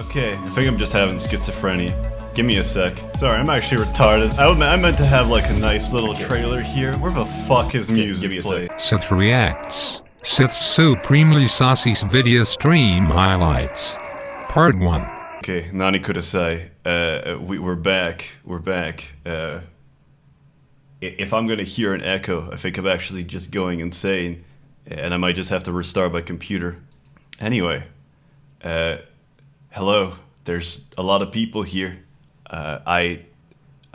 Okay, I think I'm just having schizophrenia. Give me a sec. Sorry, I'm actually retarded. I meant to have like a nice little trailer here. Where the fuck is music? Give me a sec. Sseth reacts. Sseth's supremely saucy Svidya stream highlights. Part 1. Okay, Nani Kudasai. We're back. We're back. If I'm gonna hear an echo, I think I'm actually just going insane, and I might just have to restart my computer. Anyway, hello. There's a lot of people here. I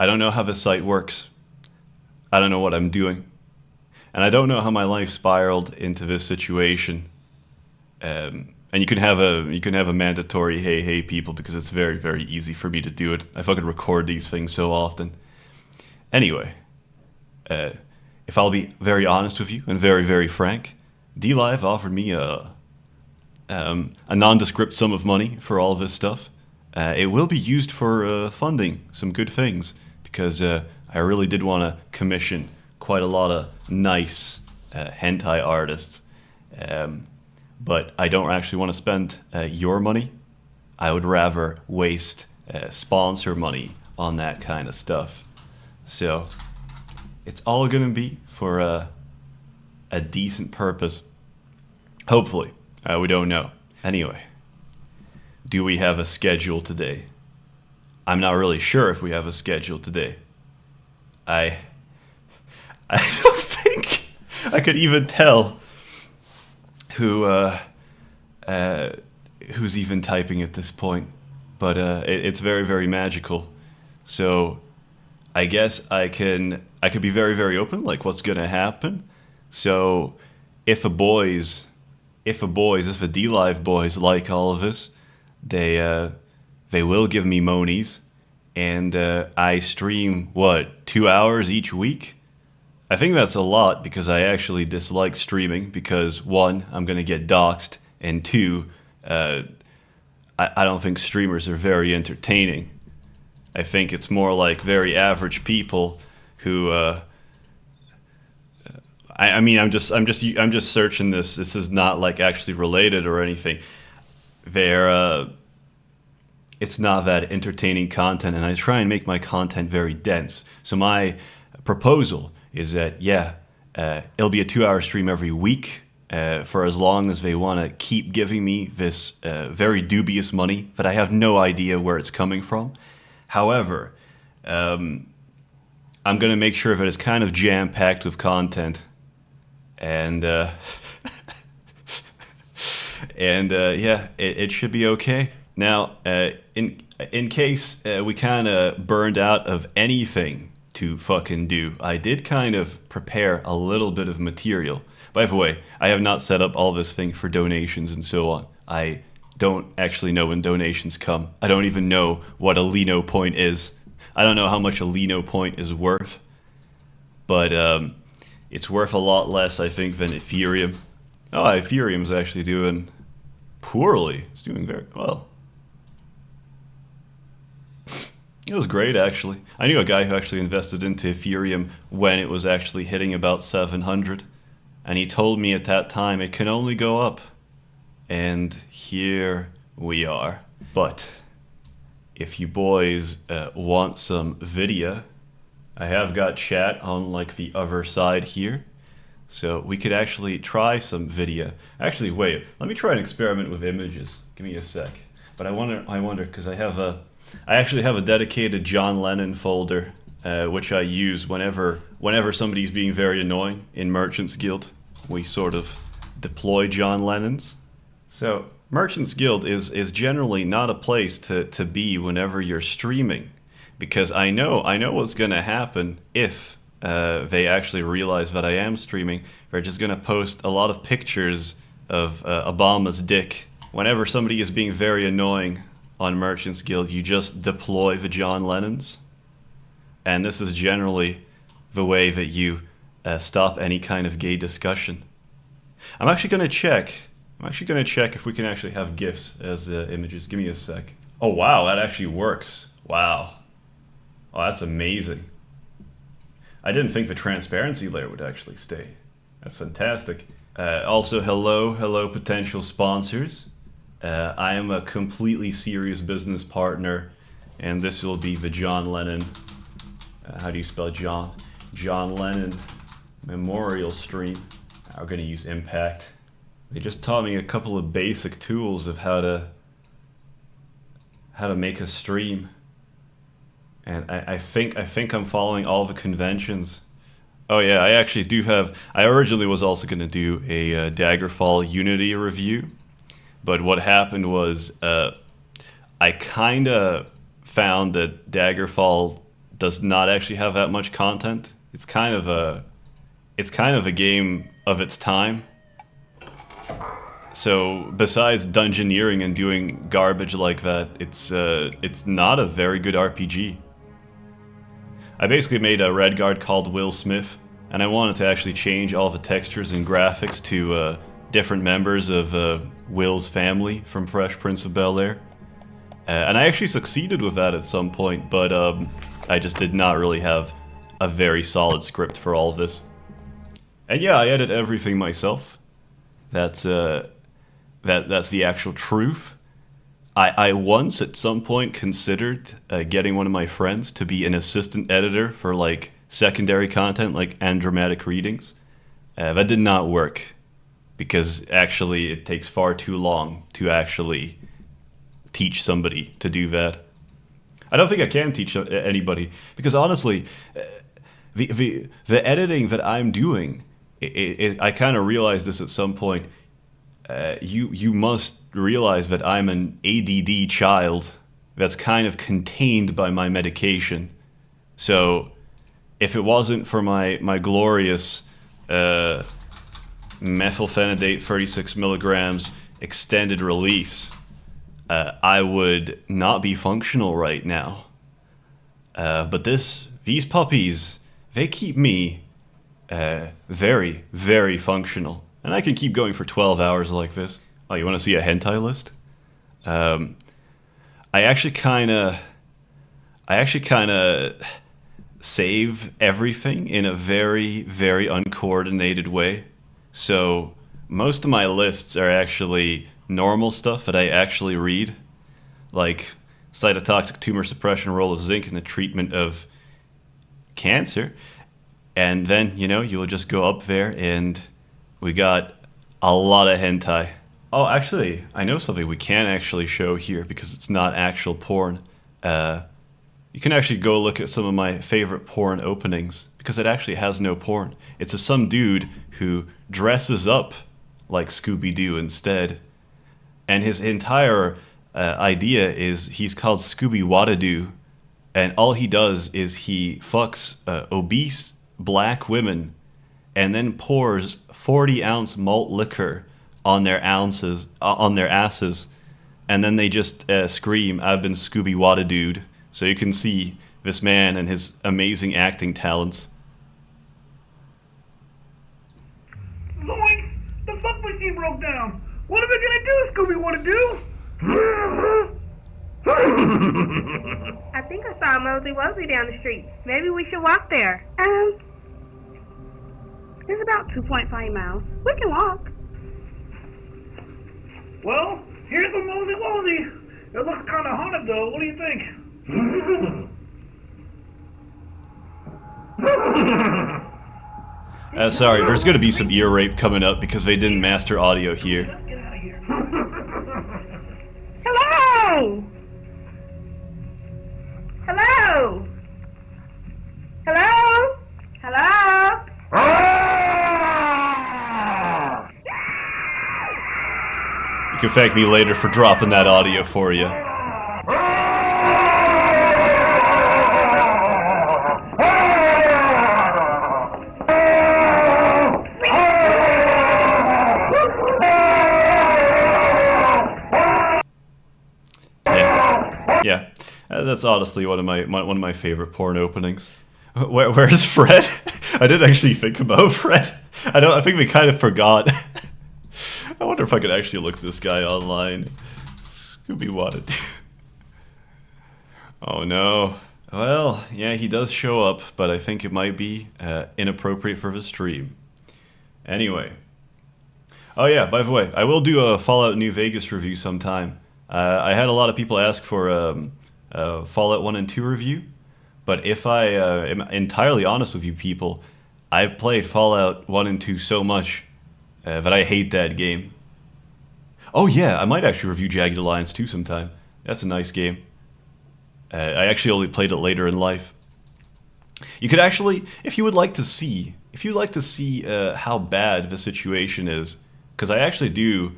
don't know how the site works. I don't know what I'm doing, and I don't know how my life spiraled into this situation. And you can have a mandatory hey people, because it's very, very easy for me to do it. I fucking record these things so often. Anyway, if I'll be very honest with you and very, very frank, DLive offered me a nondescript sum of money for all of this stuff. It will be used for funding some good things, because I really did want to commission quite a lot of nice hentai artists. But I don't actually want to spend your money. I would rather waste sponsor money on that kind of stuff. So it's all going to be for a decent purpose. Hopefully. We don't know. Anyway, do we have a schedule today? I'm not really sure if we have a schedule today. I don't think I could even tell who's even typing at this point, but it's very, very magical. So I guess I could be very, very open, like what's gonna happen. So if the DLive boys like all of this, they will give me monies, and I stream 2 hours each week. I think that's a lot, because I actually dislike streaming, because 1, I'm gonna get doxxed, and 2, I don't think streamers are very entertaining. I think it's more like very average people who. I mean, I'm just searching this. This is not like actually related or anything. It's not that entertaining content, and I try and make my content very dense. So my proposal is that, it'll be a 2-hour stream every week for as long as they want to keep giving me this very dubious money that I have no idea where it's coming from. However, I'm going to make sure that it's kind of jam-packed with content, and it should be okay. Now, in case we kind of burned out of anything to fucking do, I did kind of prepare a little bit of material. By the way, I have not set up all this thing for donations and so on. I don't actually know when donations come. I don't even know what a lino point is. I don't know how much a lino point is worth, but it's worth a lot less, I think, than Ethereum. Oh, Ethereum's actually doing poorly. It's doing very well. It was great, actually. I knew a guy who actually invested into Ethereum when it was actually hitting about 700. And he told me at that time it can only go up. And here we are. But if you boys want some video, I have got chat on like the other side here. So we could actually try some video. Actually, wait, let me try an experiment with images. Give me a sec. But I wonder, because I actually have a dedicated John Lennon folder, which I use whenever somebody's being very annoying in Merchants Guild. We sort of deploy John Lennons. So Merchants Guild is generally not a place to be whenever you're streaming, because I know what's gonna happen if they actually realize that I am streaming. They're just gonna post a lot of pictures of Obama's dick. Whenever somebody is being very annoying on Merchants Guild, you just deploy the John Lennons, and this is generally the way that you stop any kind of gay discussion. I'm actually gonna check if we can actually have GIFs as images. Give me a sec. Oh wow, that actually works. Wow. Oh, that's amazing. I didn't think the transparency layer would actually stay. That's fantastic. Also, hello potential sponsors. I am a completely serious business partner, and this will be the John Lennon. How do you spell John? John Lennon Memorial Stream. We're going to use Impact. They just taught me a couple of basic tools of how to make a stream, and I think I'm following all the conventions. Oh yeah, I actually do have. I originally was also going to do a Daggerfall Unity review, but what happened was I kind of found that Daggerfall does not actually have that much content. It's kind of a game of its time. So besides dungeoneering and doing garbage like that, it's not a very good RPG. I basically made a Redguard called Will Smith, and I wanted to actually change all the textures and graphics to different members of Will's family from Fresh Prince of Bel-Air. And I actually succeeded with that at some point, but I just did not really have a very solid script for all of this. And yeah, I edit everything myself. That's the actual truth. I once at some point considered getting one of my friends to be an assistant editor for like secondary content like and dramatic readings. That did not work because actually it takes far too long to actually teach somebody to do that. I don't think I can teach anybody because honestly, the editing that I'm doing, I kind of realized this at some point. You must realize that I'm an ADD child that's kind of contained by my medication. So if it wasn't for my glorious methylphenidate 36 milligrams extended release, I would not be functional right now. But these puppies, they keep me very, very functional. And I can keep going for 12 hours like this. Oh, you want to see a hentai list? I actually kind of save everything in a very, very uncoordinated way. So most of my lists are actually normal stuff that I actually read, like cytotoxic tumor suppression, role of zinc in the treatment of cancer. And then, you'll just go up there and we got a lot of hentai. Oh, actually, I know something we can actually show here because it's not actual porn. You can actually go look at some of my favorite porn openings because it actually has no porn. It's some dude who dresses up like Scooby-Doo instead. And his entire idea is he's called Scooby-Wadadoo. And all he does is he fucks obese black women and then pours 40-ounce malt liquor on their asses, and then they just scream, "I've been Scooby-Wadadooed." So you can see this man and his amazing acting talents. Lloyd, the fuck machine broke down. What are we gonna do, Scooby-Wadadoo? I think I saw a Mosey Wosey down the street. Maybe we should walk there. It's about 2.5 miles. We can walk. Well, here's the Mosey Wosey. It looks kind of haunted, though. What do you think? Sorry, there's going to be some ear rape coming up because they didn't master audio here. Let's get out of here. Hello! Hello! Hello? Hello? You can thank me later for dropping that audio for you. Yeah. That's honestly one of my favorite porn openings. Where's Fred? I didn't actually think about Fred. I think we kind of forgot. I wonder if I could actually look this guy online. Scooby wanted. Oh no. Well, yeah, he does show up, but I think it might be inappropriate for the stream. Anyway. Oh yeah, by the way, I will do a Fallout New Vegas review sometime. I had a lot of people ask for a Fallout 1 and 2 review, but if I am entirely honest with you people, I've played Fallout 1 and 2 so much that I hate that game. Oh yeah, I might actually review Jagged Alliance 2 sometime. That's a nice game. I actually only played it later in life. You could actually, if you would like to see, how bad the situation is, because I actually do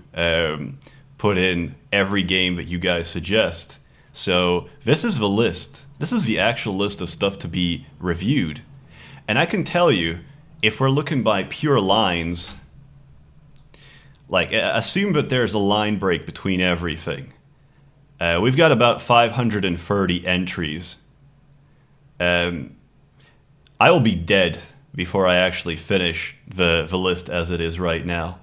put in every game that you guys suggest. So this is the list. This is the actual list of stuff to be reviewed. And I can tell you, if we're looking by pure lines, like assume that there's a line break between everything. We've got about 530 entries. I will be dead before I actually finish the list as it is right now.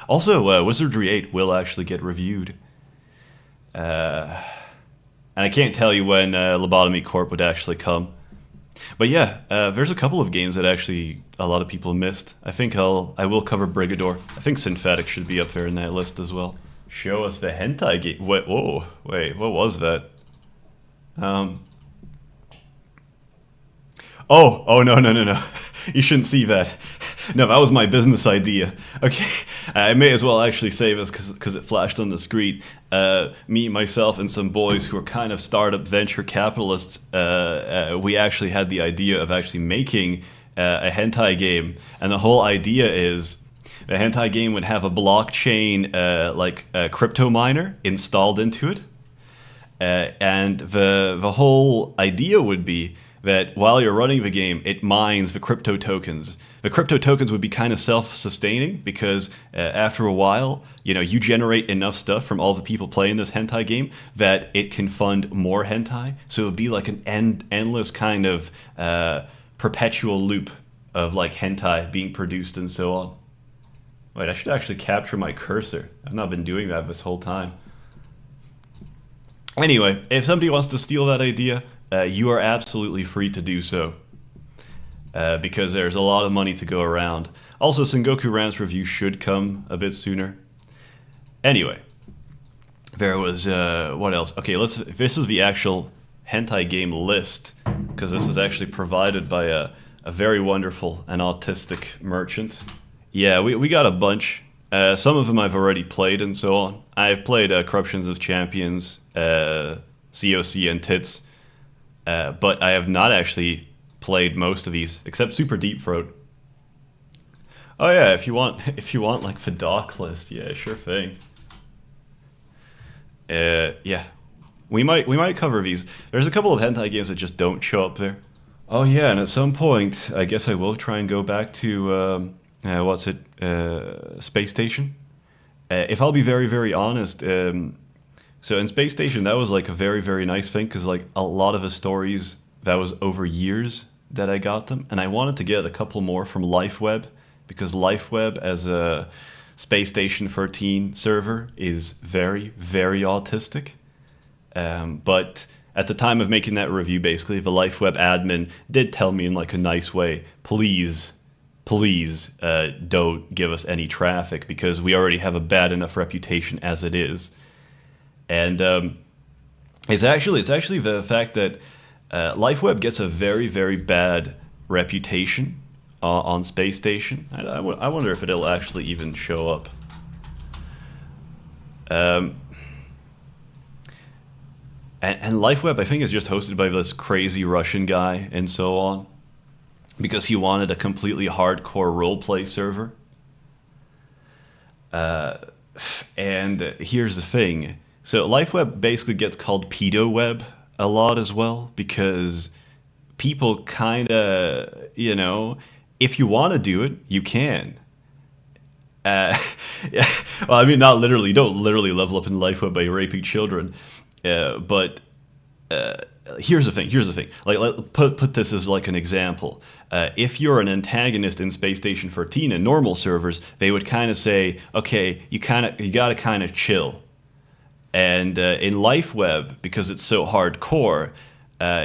Also, Wizardry 8 will actually get reviewed. And I can't tell you when Lobotomy Corp would actually come. But yeah, there's a couple of games that actually a lot of people missed. I think I will cover Brigador. I think Synthetic should be up there in that list as well. Show us the hentai game. Wait, whoa, wait, what was that? Oh, no. You shouldn't see that. No, that was my business idea. Okay, I may as well actually say this because it flashed on the screen. Me, myself, and some boys who are kind of startup venture capitalists, we actually had the idea of actually making a hentai game. And the whole idea is the hentai game would have a blockchain, like a crypto miner installed into it. And the whole idea would be that while you're running the game, it mines the crypto tokens. The crypto tokens would be kind of self-sustaining because after a while, you generate enough stuff from all the people playing this hentai game that it can fund more hentai. So it would be like an endless kind of perpetual loop of like hentai being produced and so on. Wait, I should actually capture my cursor. I've not been doing that this whole time. Anyway, if somebody wants to steal that idea, you are absolutely free to do so, because there's a lot of money to go around. Also, Sengoku Ran's review should come a bit sooner. Anyway, there was, what else? Okay, this is the actual hentai game list, because this is actually provided by a very wonderful and autistic merchant. Yeah, we got a bunch. Some of them I've already played and so on. I've played Corruptions of Champions, COC, and Tits. But I have not actually played most of these, except Super Deep Throat. Oh yeah, if you want like the doc list, yeah, sure thing. Yeah, we might cover these. There's a couple of hentai games that just don't show up there. Oh yeah, and at some point, I guess I will try and go back to Space Station. If I'll be very, very honest. So in Space Station, that was like a very, very nice thing because like a lot of the stories, that was over years that I got them. And I wanted to get a couple more from LifeWeb because LifeWeb as a Space Station 13 server is very, very autistic. But at the time of making that review, basically, the LifeWeb admin did tell me in like a nice way, please don't give us any traffic because we already have a bad enough reputation as it is. And it's actually the fact that LifeWeb gets a very, very bad reputation on Space Station. I wonder if it'll actually even show up. And LifeWeb, I think, is just hosted by this crazy Russian guy and so on, because he wanted a completely hardcore roleplay server. And here's the thing. So LifeWeb basically gets called PedoWeb a lot as well, because people kind of, if you want to do it, you can. Yeah, well, I mean, not literally. You don't literally level up in LifeWeb by raping children. But here's the thing. Like, put this as like an example. If you're an antagonist in Space Station 13 in normal servers, they would kind of say, okay, you got to kind of chill. And in LifeWeb, because it's so hardcore,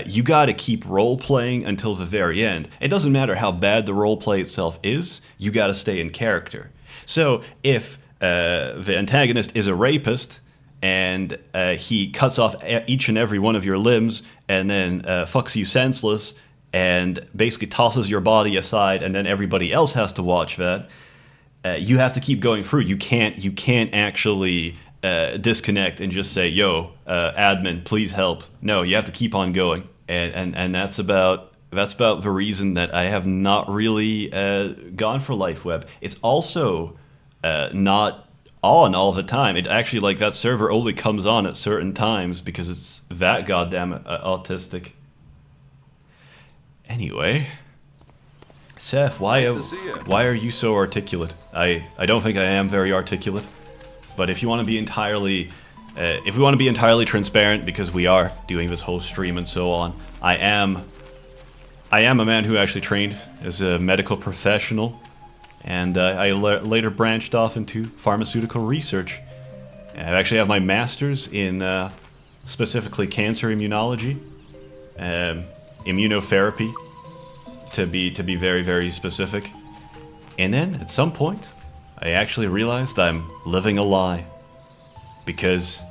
you got to keep role-playing until the very end. It doesn't matter how bad the role-play itself is, you got to stay in character. So if the antagonist is a rapist and he cuts off each and every one of your limbs and then fucks you senseless and basically tosses your body aside, and then everybody else has to watch that, you have to keep going through. You can't actually disconnect and just say, "Yo, admin, please help." No, you have to keep on going, and that's about the reason that I have not really gone for LifeWeb. It's also not on all the time. It actually, like, that server only comes on at certain times because it's that goddamn autistic. Anyway, Seth, why are you so articulate? I don't think I am very articulate, but if you want to be entirely transparent, because we are doing this whole stream and so on, I am a man who actually trained as a medical professional, and I later branched off into pharmaceutical research. I actually have my master's in specifically cancer immunology, immunotherapy, to be very, very specific. And then at some point, I actually realized I'm living a lie, because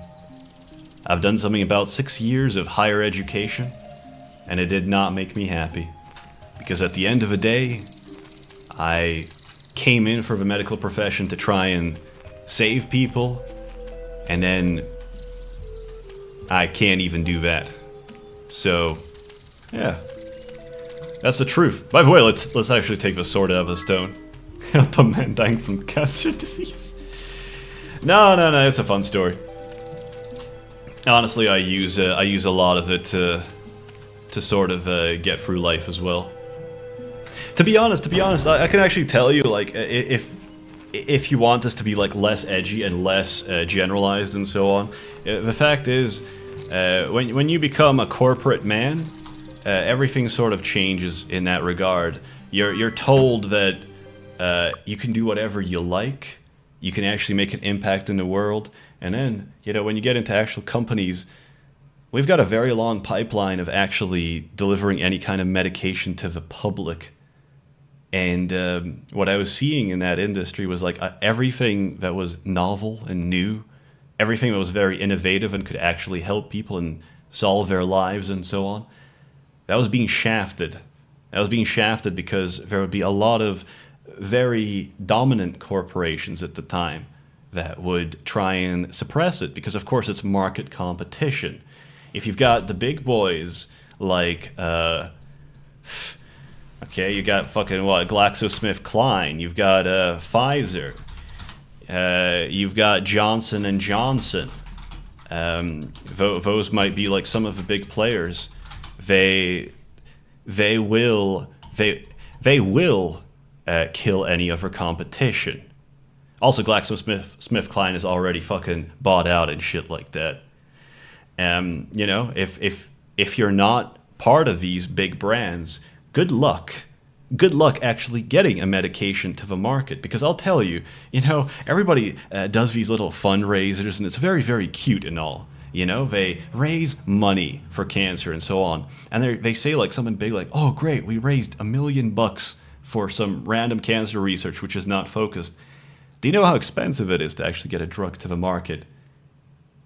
I've done something about 6 years of higher education, and it did not make me happy. Because at the end of the day, I came in for the medical profession to try and save people, and then I can't even do that. So, yeah. That's the truth. By the way, let's actually take the sword out of the stone. Help a man dying from cancer disease. No, it's a fun story. Honestly, I use a lot of it to sort of get through life as well. To be honest, I can actually tell you, like, if you want this to be like less edgy and less generalized and so on, the fact is, when you become a corporate man, everything sort of changes in that regard. You're told that you can do whatever you like, you can actually make an impact in the world, and then, when you get into actual companies, we've got a very long pipeline of actually delivering any kind of medication to the public. And what I was seeing in that industry was like everything that was novel and new, everything that was very innovative and could actually help people and solve their lives and so on, that was being shafted. That was being shafted because there would be a lot of very dominant corporations at the time that would try and suppress it, because of course it's market competition. If you've got the big boys like, you got fucking what, GlaxoSmithKline, you've got Pfizer, you've got Johnson and Johnson. Those might be like some of the big players. They will kill any of her competition. Also, GlaxoSmithKline is already fucking bought out and shit like that. If you're not part of these big brands, good luck. Good luck actually getting a medication to the market, because I'll tell you, everybody does these little fundraisers, and it's very, very cute and all. They raise money for cancer and so on. And they say like something big like, "Oh, great, we raised $1 million for some random cancer research which is not focused." Do you know how expensive it is to actually get a drug to the market?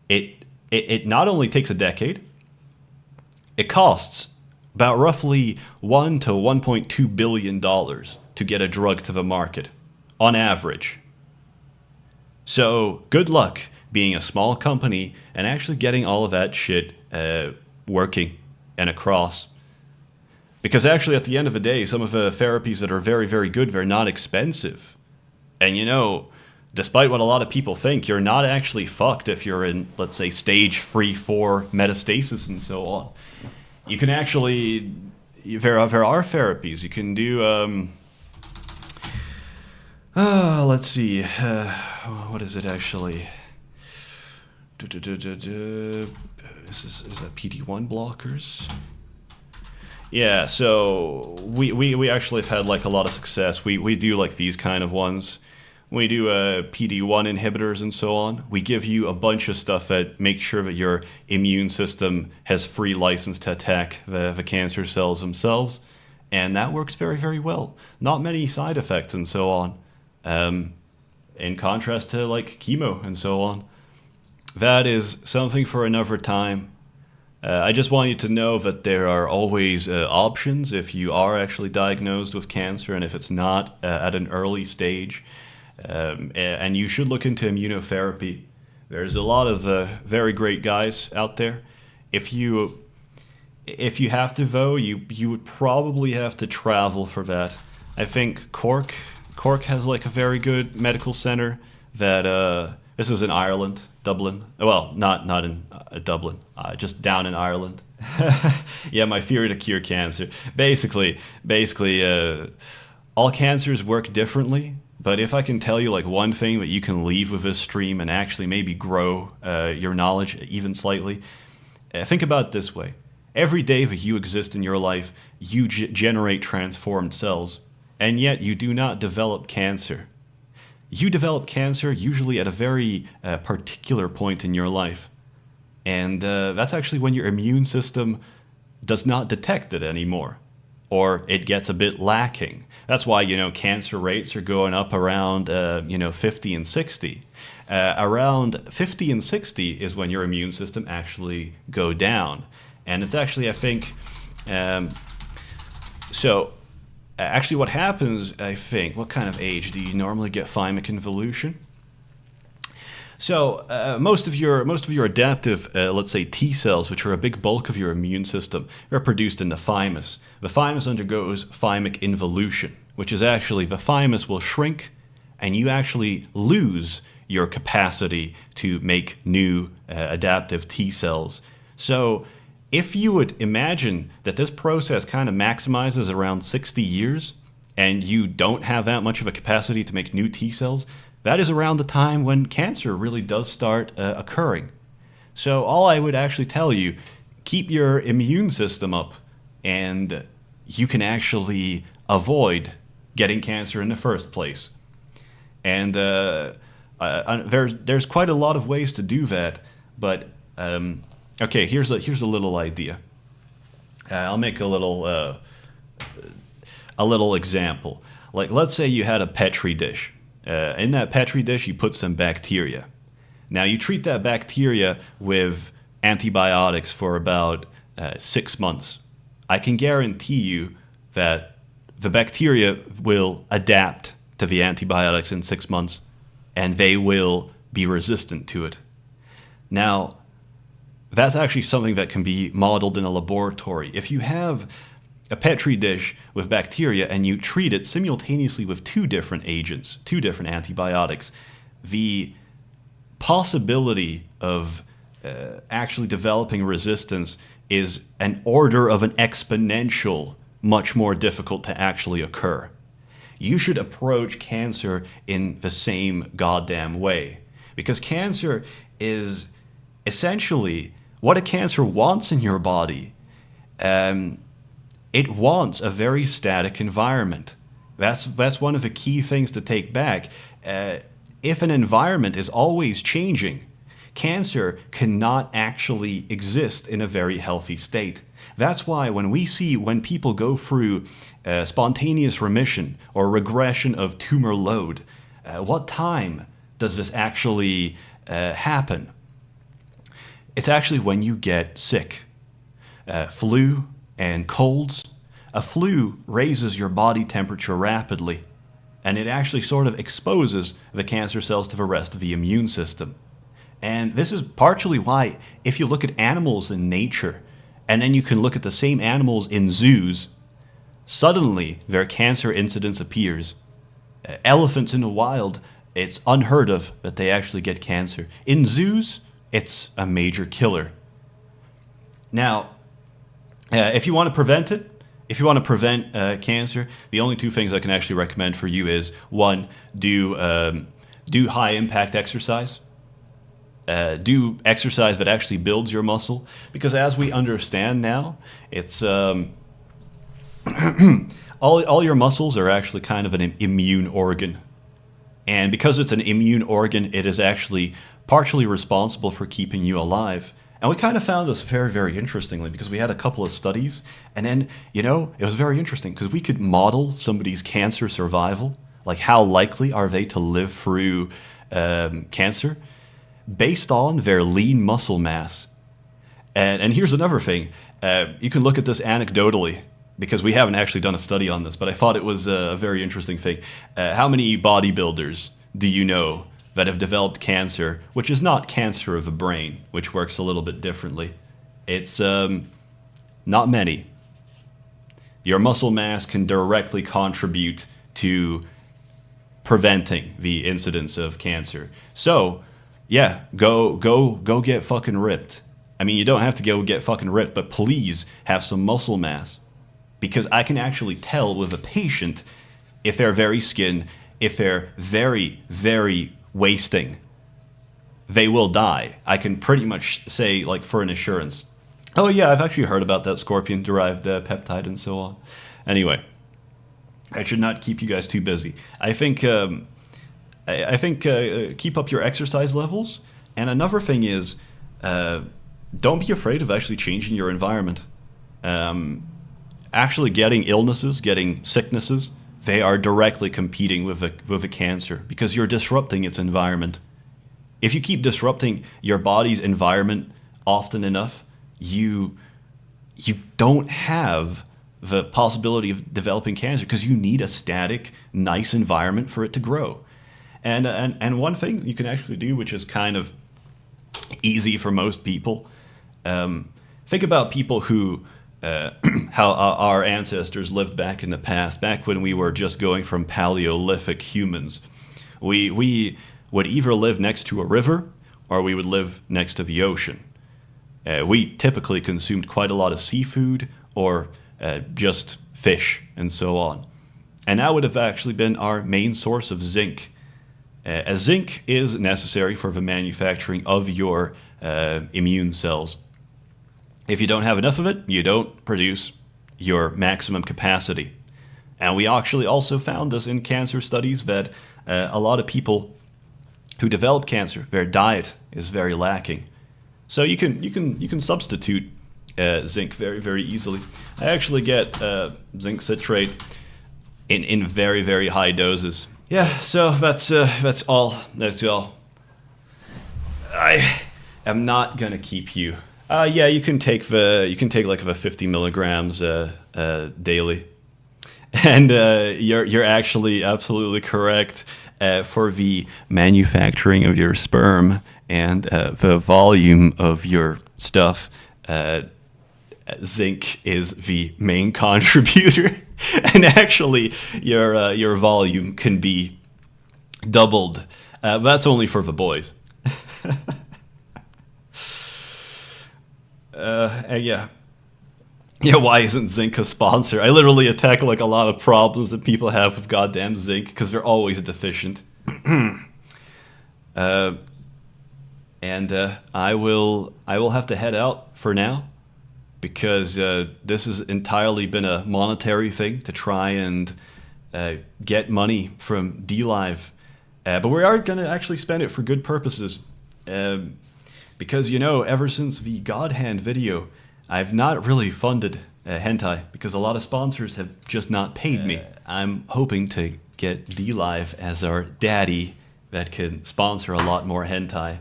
It not only takes a decade, it costs about roughly $1 to $1.2 billion to get a drug to the market, on average. So good luck being a small company and actually getting all of that shit working and across. Because actually at the end of the day, some of the therapies that are very, very good, they're not expensive. And despite what a lot of people think, you're not actually fucked if you're in, let's say, stage 3-4 metastasis and so on. You can actually, there are therapies. You can do, let's see, what is it actually? Is that PD-1 blockers? Yeah, so we actually have had like a lot of success. We do like these kind of ones. We do PD-1 inhibitors and so on. We give you a bunch of stuff that makes sure that your immune system has free license to attack the cancer cells themselves. And that works very, very well. Not many side effects and so on. in contrast to like chemo and so on. That is something for another time. I just want you to know that there are always options if you are actually diagnosed with cancer and if it's not at an early stage. And you should look into immunotherapy. There's a lot of very great guys out there. If you have to, though, you would probably have to travel for that. I think Cork has like a very good medical center that this is in Ireland, Dublin. Well, not in Dublin, just down in Ireland. Yeah, my theory to cure cancer. Basically, all cancers work differently. But if I can tell you like one thing that you can leave with this stream and actually maybe grow your knowledge even slightly, think about it this way. Every day that you exist in your life, you generate transformed cells, and yet you do not develop cancer. You develop cancer usually at a very particular point in your life. And that's actually when your immune system does not detect it anymore, or it gets a bit lacking. That's why, cancer rates are going up around, 50 and 60. Around 50 and 60 is when your immune system actually go down. And it's actually, I think, actually what happens, I think, what kind of age do you normally get thymic involution? So most of your adaptive, let's say T cells, which are a big bulk of your immune system, are produced in the thymus. The thymus undergoes thymic involution, which is actually the thymus will shrink, and you actually lose your capacity to make new adaptive T cells. So if you would imagine that this process kind of maximizes around 60 years, and you don't have that much of a capacity to make new T cells, that is around the time when cancer really does start occurring. So all I would actually tell you, keep your immune system up, and you can actually avoid getting cancer in the first place. And there's quite a lot of ways to do that, but okay, here's a little idea. I'll make a little example. Like, let's say you had a Petri dish. In that Petri dish, you put some bacteria. Now, you treat that bacteria with antibiotics for about 6 months. I can guarantee you that the bacteria will adapt to the antibiotics in 6 months, and they will be resistant to it. Now, that's actually something that can be modeled in a laboratory. If you have a Petri dish with bacteria and you treat it simultaneously with 2 different agents, 2 different antibiotics, the possibility of actually developing resistance is an order of an exponential much more difficult to actually occur. You should approach cancer in the same goddamn way, because cancer is essentially what a cancer wants in your body. It wants a very static environment. That's one of the key things to take back. If an environment is always changing, cancer cannot actually exist in a very healthy state. That's why when people go through spontaneous remission or regression of tumor load, what time does this actually happen? It's actually when you get sick. Flu and colds. A flu raises your body temperature rapidly, and it actually sort of exposes the cancer cells to the rest of the immune system. And this is partially why, if you look at animals in nature, and then you can look at the same animals in zoos, suddenly their cancer incidence appears. Elephants in the wild, it's unheard of that they actually get cancer. In zoos, it's a major killer. Now, if you want to prevent it, if you want to prevent cancer, the only 2 things I can actually recommend for you is, 1, do high impact exercise. Do exercise that actually builds your muscle, because as we understand now, it's all your muscles are actually kind of an immune organ, and because it's an immune organ, it is actually partially responsible for keeping you alive. And we kind of found this very, very interestingly, because we had a couple of studies, and then, it was very interesting because we could model somebody's cancer survival like how likely are they to live through cancer, based on their lean muscle mass. And here's another thing. You can look at this anecdotally, because we haven't actually done a study on this, but I thought it was a very interesting thing. How many bodybuilders do you know that have developed cancer, which is not cancer of the brain, which works a little bit differently? It's not many. Your muscle mass can directly contribute to preventing the incidence of cancer. So, yeah, go get fucking ripped. I mean, you don't have to go get fucking ripped, but please have some muscle mass. Because I can actually tell with a patient if they're very skin, if they're very, very wasting, they will die. I can pretty much say, like, for an assurance. Oh yeah, I've actually heard about that scorpion-derived peptide and so on. Anyway, I should not keep you guys too busy. I think keep up your exercise levels. And another thing is, don't be afraid of actually changing your environment. Actually getting illnesses, getting sicknesses, they are directly competing with a cancer because you're disrupting its environment. If you keep disrupting your body's environment often enough, you don't have the possibility of developing cancer because you need a static, nice environment for it to grow. And one thing you can actually do, which is kind of easy for most people, think about people who how our ancestors lived back in the past, back when we were just going from Paleolithic humans. We would either live next to a river or we would live next to the ocean. We typically consumed quite a lot of seafood or just fish and so on. And that would have actually been our main source of zinc. As zinc is necessary for the manufacturing of your immune cells. If you don't have enough of it, you don't produce your maximum capacity. And we actually also found this in cancer studies that a lot of people who develop cancer, their diet is very lacking. So you can substitute zinc very, very easily. I actually get zinc citrate in very, very high doses. Yeah, so that's all. That's all. I am not gonna keep you. Yeah, you can take like the 50 milligrams daily, and you're actually absolutely correct. For the manufacturing of your sperm and the volume of your stuff, zinc is the main contributor, and actually your volume can be doubled. But that's only for the boys. Yeah, why isn't zinc a sponsor? I literally attack like a lot of problems that people have with goddamn zinc because they're always deficient. I will have to head out for now because this has entirely been a monetary thing to try and get money from DLive. But we are going to actually spend it for good purposes. Because, ever since the God Hand video, I've not really funded hentai because a lot of sponsors have just not paid me. I'm hoping to get DLive as our daddy that can sponsor a lot more hentai.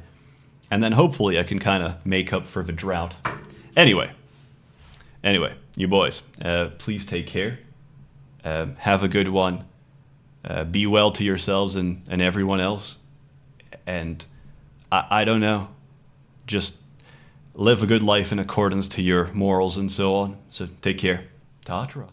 And then hopefully I can kind of make up for the drought. Anyway, you boys, please take care. Have a good one. Be well to yourselves and everyone else. And I don't know. Just live a good life in accordance to your morals and so on. So take care. Tatra.